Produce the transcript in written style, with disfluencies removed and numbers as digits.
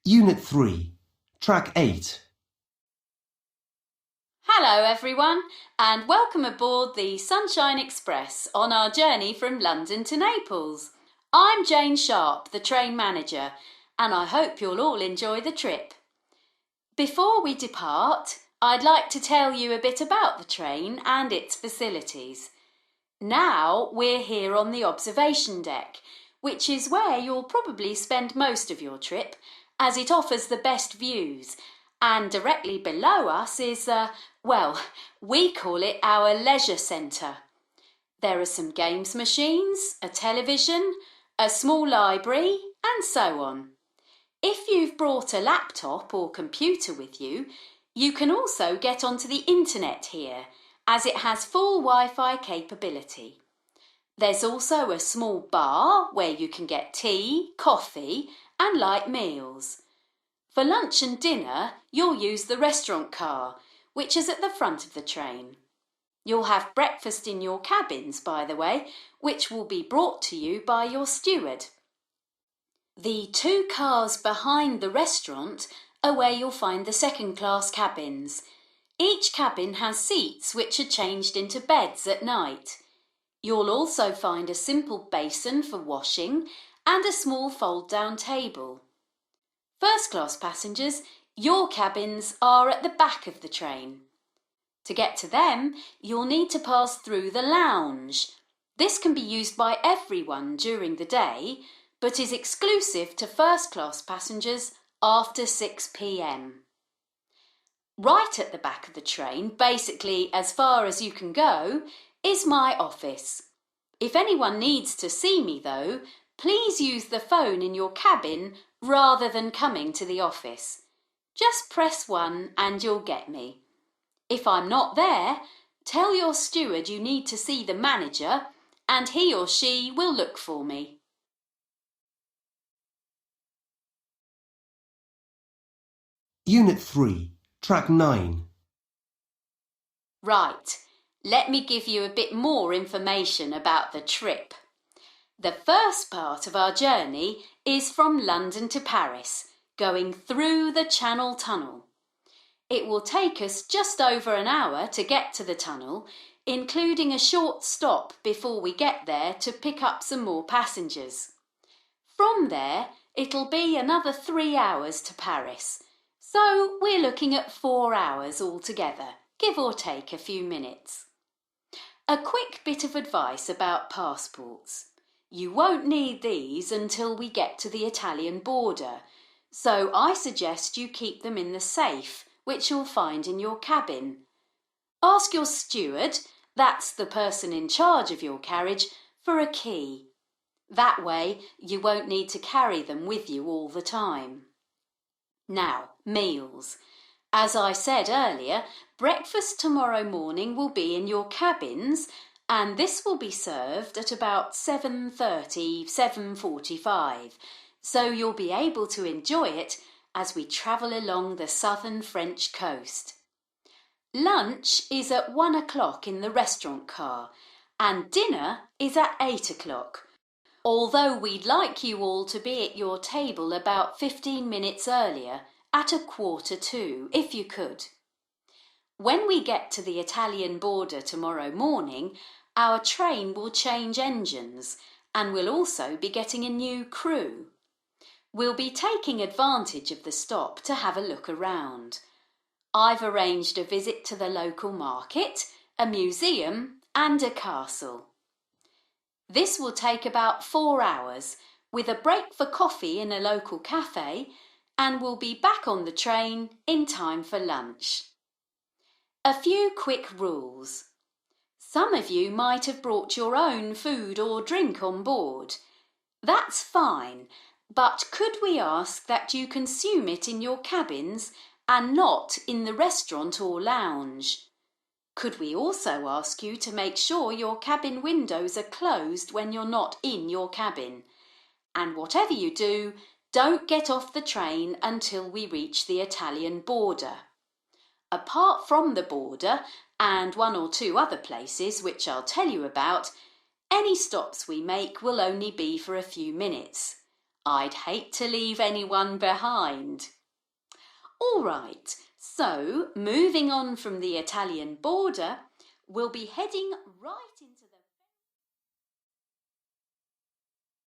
Unit 3, Track 8. Hello everyone and welcome aboard the Sunshine Express on our journey from London to Naples. I'm Jane Sharp, the train manager, and I hope you'll all enjoy the trip. Before we depart, I'd like to tell you a bit about the train and its facilities. Now we're here on the observation deck, which is where you'll probably spend most of your trip, as it offers the best views, and directly below us is, we call it our leisure centre. There are some games machines, a television, a small library, and so on. If you've brought a laptop or computer with you, you can also get onto the internet here, as it has full Wi-Fi capability. There's also a small bar where you can get tea, coffee, and light meals. For lunch and dinner, you'll use the restaurant car, which is at the front of the train. You'll have breakfast in your cabins, by the way, which will be brought to you by your steward. The two cars behind the restaurant are where you'll find the second-class cabins. Each cabin has seats which are changed into beds at night. You'll also find a simple basin for washing and a small fold-down table. First-class passengers, your cabins are at the back of the train. To get to them, you'll need to pass through the lounge. This can be used by everyone during the day, but is exclusive to first-class passengers after 6 p.m. Right at the back of the train, basically as far as you can go, is my office. If anyone needs to see me though, please use the phone in your cabin rather than coming to the office. Just press 1 and you'll get me. If I'm not there, tell your steward you need to see the manager and he or she will look for me. Unit 3, Track 9. Right, let me give you a bit more information about the trip. The first part of our journey is from London to Paris, going through the Channel Tunnel. It will take us just over an hour to get to the tunnel, including a short stop before we get there to pick up some more passengers. From there, it'll be another 3 hours to Paris, so we're looking at 4 hours altogether, give or take a few minutes. A quick bit of advice about passports. You won't need these until we get to the Italian border, so I suggest you keep them in the safe, which you'll find in your cabin. Ask your steward, that's the person in charge of your carriage, for a key. That way you won't need to carry them with you all the time. Now, meals. As I said earlier, breakfast tomorrow morning will be in your cabins, and this will be served at about 7:30, 7:45, so you'll be able to enjoy it as we travel along the southern French coast. Lunch is at 1 o'clock in the restaurant car, and dinner is at 8 o'clock, although we'd like you all to be at your table about 15 minutes earlier, at 1:45, if you could. When we get to the Italian border tomorrow morning, our train will change engines and we'll also be getting a new crew. We'll be taking advantage of the stop to have a look around. I've arranged a visit to the local market, a museum and a castle. This will take about 4 hours, with a break for coffee in a local cafe, and we'll be back on the train in time for lunch. A few quick rules. Some of you might have brought your own food or drink on board. That's fine, but could we ask that you consume it in your cabins and not in the restaurant or lounge? Could we also ask you to make sure your cabin windows are closed when you're not in your cabin? And whatever you do, don't get off the train until we reach the Italian border. Apart from the border and 1 or 2 other places which I'll tell you about, any stops we make will only be for a few minutes. I'd hate to leave anyone behind. All right, so moving on from the Italian border, we'll be heading right into